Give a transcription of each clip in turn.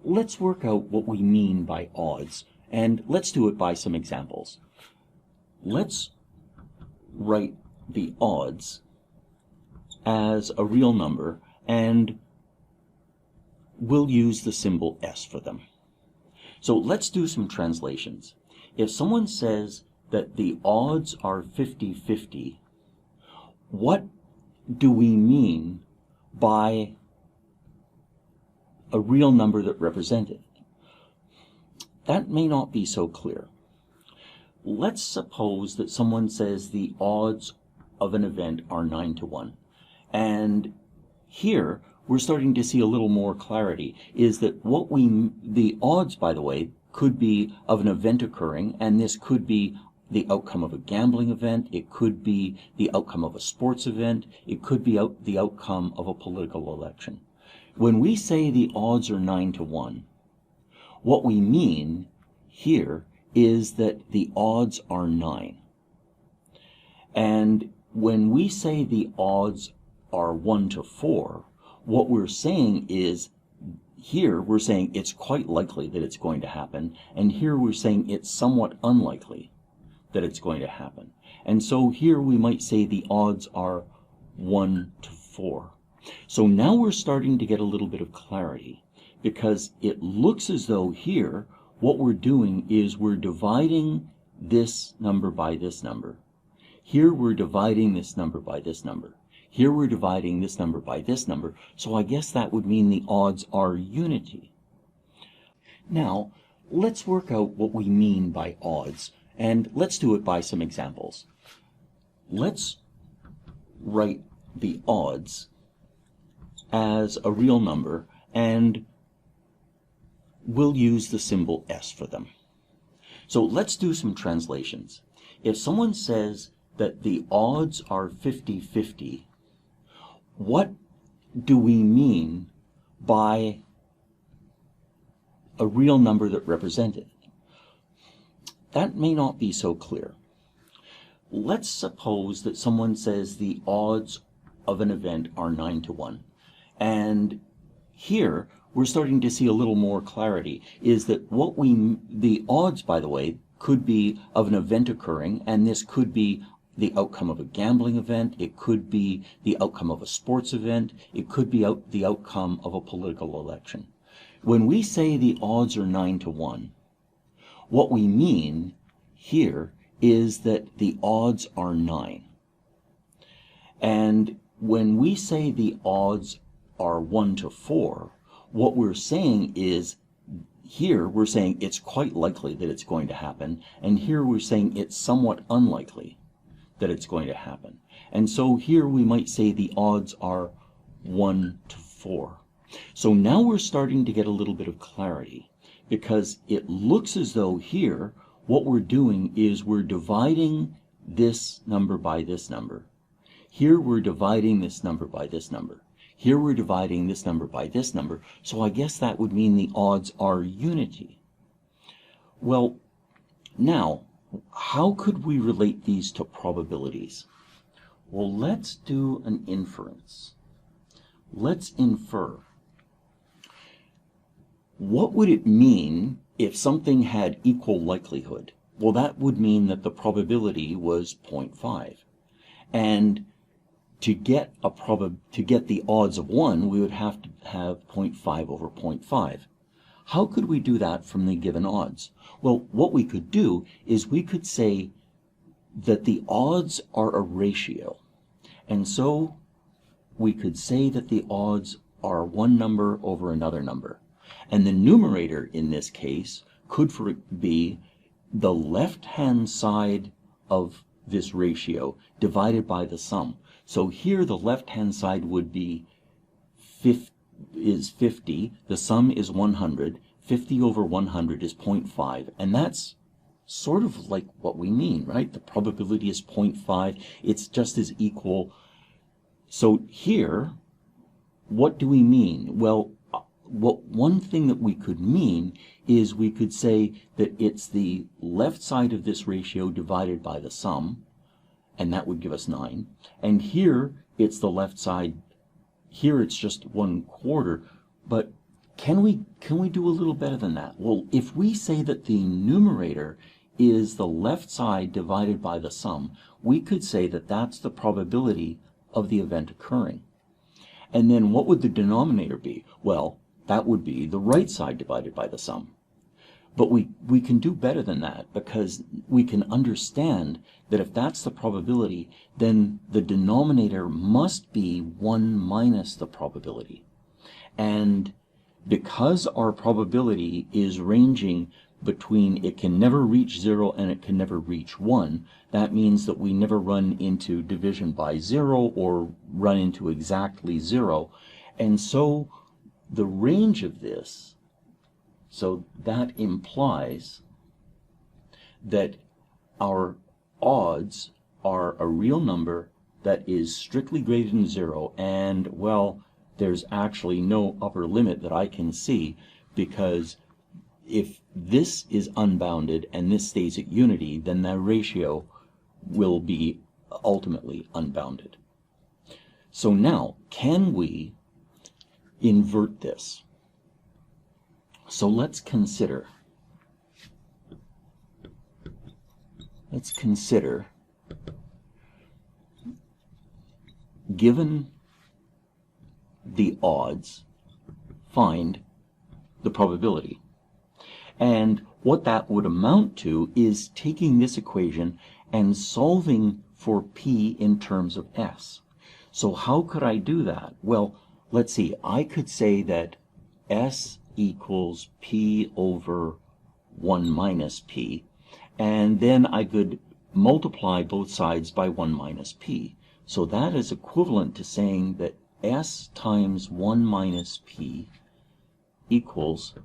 let's work out what we mean by odds, and let's do it by some examples. Let's write the odds as a real number, and we'll use the symbol S for them. So let's do some translations. If someone says that the odds are 50-50, what do we mean by a real number that represents it? That may not be so clear. Let's suppose that someone says the odds of an event are 9-1. And here we're starting to see a little more clarity, is that the odds, by the way, could be of an event occurring, and this could be the outcome of a gambling event, it could be the outcome of a sports event, it could be the outcome of a political election. When we say the odds are 9-1, what we mean here is that the odds are 9. And when we say the odds are 1-4, what we're saying is, here we're saying it's quite likely that it's going to happen, and here we're saying it's somewhat unlikely that it's going to happen. And so here we might say the odds are 1-4. So now we're starting to get a little bit of clarity, because it looks as though here what we're doing is we're dividing this number by this number. Here we're dividing this number by this number. Here we're dividing this number by this number, so I guess that would mean the odds are unity. Now, let's work out what we mean by odds, and let's do it by some examples. Let's write the odds as a real number, and we'll use the symbol S for them. So let's do some translations. If someone says that the odds are 50-50, what do we mean by a real number that represents it? That may not be so clear. Let's suppose that someone says the odds of an event are 9-1. And here we're starting to see a little more clarity, is that the odds, by the way, could be of an event occurring, and this could be the outcome of a gambling event, it could be the outcome of a sports event, it could be the outcome of a political election. When we say the odds are 9-1, what we mean here is that the odds are 9. And when we say the odds are 1-4, what we're saying is, here we're saying it's quite likely that it's going to happen, and here we're saying it's somewhat unlikely that it's going to happen. And so here we might say the odds are 1-4. So now we're starting to get a little bit of clarity, because it looks as though here what we're doing is we're dividing this number by this number. Here we're dividing this number by this number. Here we're dividing this number by this number, so I guess that would mean the odds are unity. Well, now, how could we relate these to probabilities? Well, let's do an inference. Let's infer. What would it mean if something had equal likelihood? Well, that would mean that the probability was 0.5. And to get the odds of 1, we would have to have 0.5 over 0.5. How could we do that from the given odds? Well, what we could do is we could say that the odds are a ratio. And so we could say that the odds are one number over another number. And the numerator in this case could be the left-hand side of this ratio divided by the sum. So here the left-hand side would be 50, the sum is 100, 50 over 100 is 0.5, and that's sort of like what we mean, right? The probability is 0.5, it's just as equal. So here, what do we mean? Well, one thing that we could mean is we could say that it's the left side of this ratio divided by the sum, and that would give us 9. And here it's the left side, here it's just 1/4, but can we do a little better than that? Well, if we say that the numerator is the left side divided by the sum, we could say that that's the probability of the event occurring. And then what would the denominator be? Well, that would be the right side divided by the sum. But we can do better than that, because we can understand that if that's the probability, then the denominator must be 1 minus the probability. And because our probability is ranging between, it can never reach 0 and it can never reach 1, that means that we never run into division by 0 or run into exactly 0. And so the range of this, so that implies that our odds are a real number that is strictly greater than 0, and, well, there's actually no upper limit that I can see, because if this is unbounded and this stays at unity, then the ratio will be ultimately unbounded. So now, can we invert this? So let's consider given the odds, find the probability. And what that would amount to is taking this equation and solving for p in terms of s. So how could I do that? Well, let's see. I could say that s equals p over 1 minus p, and then I could multiply both sides by 1 minus p. So that is equivalent to saying that s times 1 minus p equals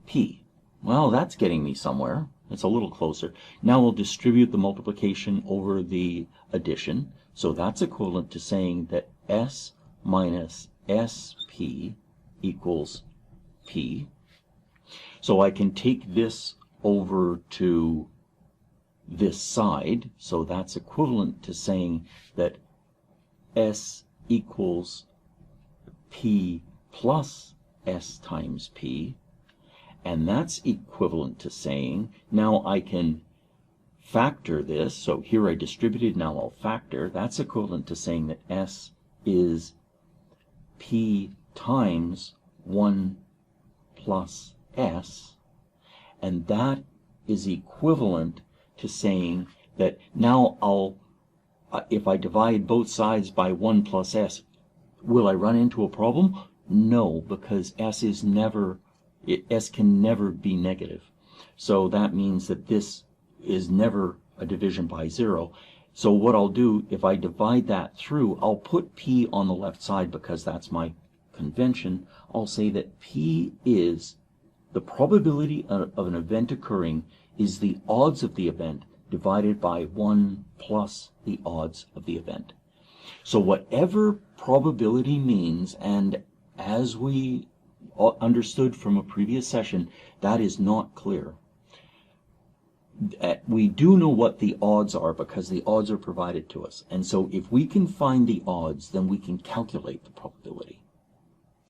p. Well, that's getting me somewhere. It's a little closer. Now we'll distribute the multiplication over the addition. So that's equivalent to saying that s minus sp equals p. So I can take this over to this side. So that's equivalent to saying that s equals p plus s times p. And that's equivalent to saying, now I can factor this. So here I distributed, now I'll factor. That's equivalent to saying that s is p times 1 plus s, and that is equivalent to saying that now I'll, if I divide both sides by 1 plus s, will I run into a problem? No, because s can never be negative. So that means that this is never a division by 0. So what I'll do, if I divide that through, I'll put p on the left side because that's my convention. I'll say that p is the probability of an event occurring is the odds of the event divided by 1 plus the odds of the event. So whatever probability means, and as we understood from a previous session, that is not clear. We do know what the odds are because the odds are provided to us. And so if we can find the odds, then we can calculate the probability.